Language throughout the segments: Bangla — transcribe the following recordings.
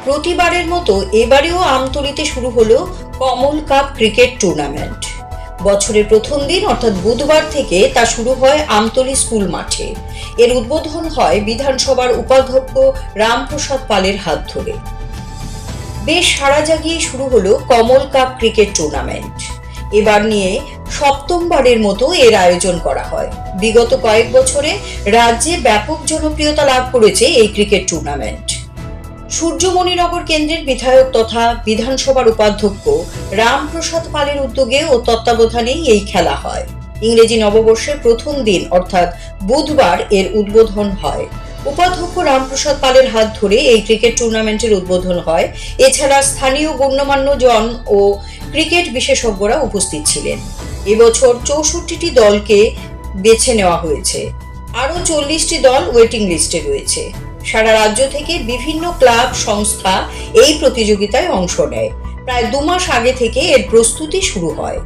প্রতিবারের মতো এবারেও আমতলীতে শুরু হলো কমল কাপ ক্রিকেট টুর্নামেন্ট। বছরের প্রথম দিন অর্থাৎ বুধবার থেকে তা শুরু হয় আমতলী স্কুল মাঠে। এর উদ্বোধন হয় বিধানসভার উপাধ্যক্ষ রামপ্রসাদ পালের হাত ধরে। বেশ সাড়া জাগিয়ে শুরু হলো কমল কাপ ক্রিকেট টুর্নামেন্ট। এবার নিয়ে সপ্তমবারের মতো এর আয়োজন করা হয়। বিগত কয়েক বছরে রাজ্যে ব্যাপক জনপ্রিয়তা লাভ করেছে এই ক্রিকেট টুর্নামেন্ট। সূর্যমণিনগর কেন্দ্রের বিধায়ক তথা বিধানসভার উপাধ্যক্ষ রামপ্রসাদ পালের উদ্যোগে ও তত্ত্বাবধানেই এই খেলা হয়। ইংরেজি নববর্ষের প্রথম দিন অর্থাৎ বুধবার এর উদ্বোধন হয়। উপাধ্যক্ষ রামপ্রসাদ পালের হাত ধরে এই ক্রিকেট টুর্নামেন্টের উদ্বোধন হয়। এছাড়া স্থানীয় গণ্যমান্য জন ও ক্রিকেট বিশেষজ্ঞরা উপস্থিত ছিলেন। এবছর 64টি দলকে বেছে নেওয়া হয়েছে। আরও 40টি দল ওয়েটিং লিস্টে রয়েছে। সারা রাজ্য থেকে বিভিন্ন ক্লাব সংস্থা এই প্রতিযোগিতায় অংশ নেয়। প্রায় 2 মাস আগে থেকে এর প্রস্তুতি শুরু হয়।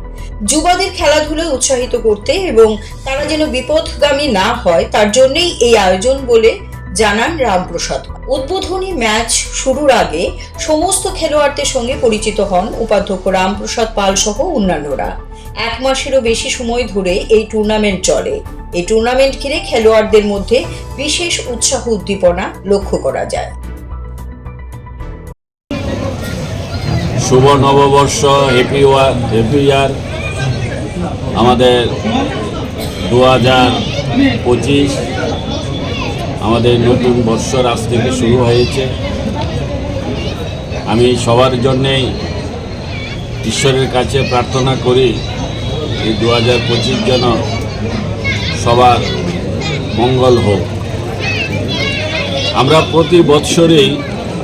যুবাদের খেলাধুলায় উৎসাহিত করতে এবং তারা যেন বিপথগামী না হয় তার জন্যই এই আয়োজন বলে জানান রামপ্রসাদ। উদ্বোধনী ম্যাচ শুরুর আগে সমস্ত খেলোয়াড়দের সঙ্গে পরিচিত হন উপাধ্যক্ষ রামপ্রসাদ পাল সহ অন্যান্যরা। 1 মাসেরও বেশি সময় ধরে এই টুর্নামেন্ট চলে। এই টুর্নামেন্ট ঘিরে খেলোয়াড়দের মধ্যে বিশেষ উৎসাহ উদ্দীপনা লক্ষ্য করা যায়। শুভ নববর্ষ, হ্যাপি ইয়ার। আমাদের 2025 আমাদের নতুন বর্ষর আজ থেকে শুরু হয়েছে। আমি সবার জন্যেই ঈশ্বরের কাছে প্রার্থনা করি এই 2025 যেন সবার মঙ্গল হোক। আমরা প্রতি বৎসরেই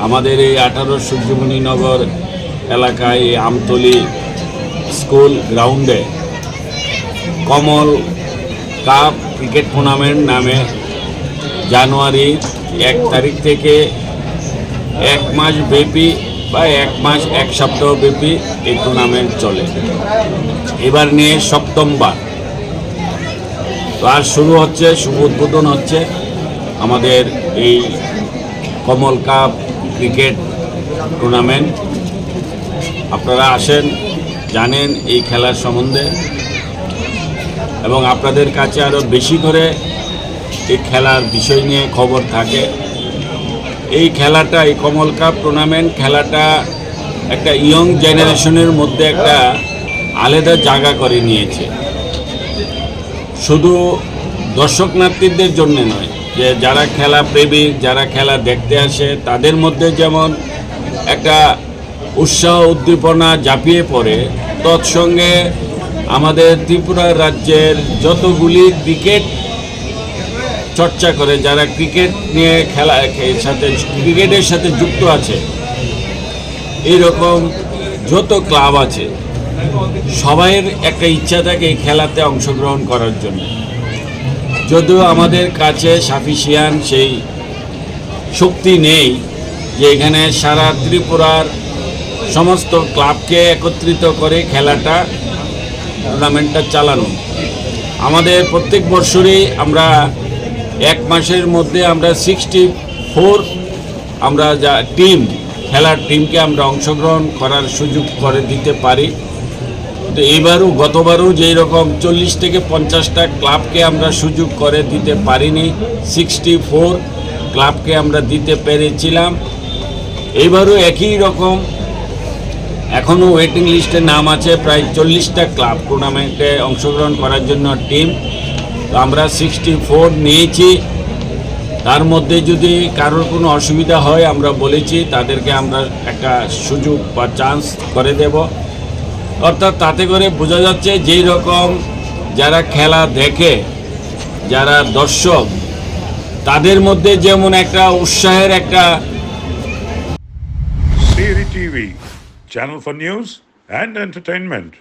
আমাদের এই 18 সূর্যমণিনগর এলাকায় এই আমতলী স্কুল গ্রাউন্ডে কমল কাপ ক্রিকেট টুর্নামেন্ট নামে জানুয়ারির 1 তারিখ থেকে 1 মাস ব্যাপী বা 1 মাস 1 সপ্তাহ ব্যাপী এই টুর্নামেন্ট চলে। এবার নিয়ে সপ্তমবার। তো আজ শুরু হচ্ছে, শুভ উদ্বোধন হচ্ছে আমাদের এই কমল কাপ ক্রিকেট টুর্নামেন্ট। আপনারা আসেন, জানেন এই খেলার সম্বন্ধে এবং আপনাদের কাছে আরও বেশি করে এই খেলার বিষয় নিয়ে খবর থাকে। এই খেলাটা, এই কমল কাপ টুর্নামেন্ট খেলাটা একটা ইয়ং জেনারেশনের মধ্যে একটা আলাদা জায়গা করে নিয়েছে। শুধু দর্শকনার্থীদের জন্য নয়, যে যারা খেলা প্রেমিক, যারা খেলা দেখতে আসে তাদের মধ্যে যেমন একটা উৎসাহ উদ্দীপনা ঝাঁপিয়ে পড়ে, তৎসঙ্গে আমাদের ত্রিপুরা রাজ্যের যতগুলি ক্রিকেট চর্চা করে, যারা ক্রিকেট নিয়ে ক্রিকেটের সাথে যুক্ত আছে, এইরকম যত ক্লাব আছে সবাইয়ের একটা ইচ্ছা থাকে এই খেলাতে অংশগ্রহণ করার জন্য। যদিও আমাদের কাছে সাফিসিয়ান সেই শক্তি নেই যে এখানে সারা ত্রিপুরার সমস্ত ক্লাবকে একত্রিত করে খেলাটা টুর্নামেন্টটা চালানো। আমাদের প্রত্যেক বছরই আমরা 1 মাসের মধ্যে আমরা 64 আমরা যা খেলার টিমকে আমরা অংশগ্রহণ করার সুযোগ করে দিতে পারি। তো এইবারও গতবারও যেই রকম 40 থেকে 50টা ক্লাবকে আমরা সুযোগ করে দিতে পারিনি, 64 ক্লাবকে আমরা দিতে পেরেছিলাম। এইবারও একই রকম এখনও ওয়েটিং লিস্টে নাম আছে প্রায় 40টা ক্লাব টুর্নামেন্টে অংশগ্রহণ করার জন্য টিম। তো আমরা 64 নিয়েছি। তার মধ্যে যদি কারোর কোনো অসুবিধা হয় আমরা বলেছি তাদেরকে আমরা একটা সুযোগ বা চান্স করে দেব। অর্থাৎ তাতে করে বোঝা যাচ্ছে যেই রকম যারা খেলা দেখে, যারা দর্শক, তাদের মধ্যে যেমন একটা উৎসাহের একটা। Siri TV, channel for news and entertainment.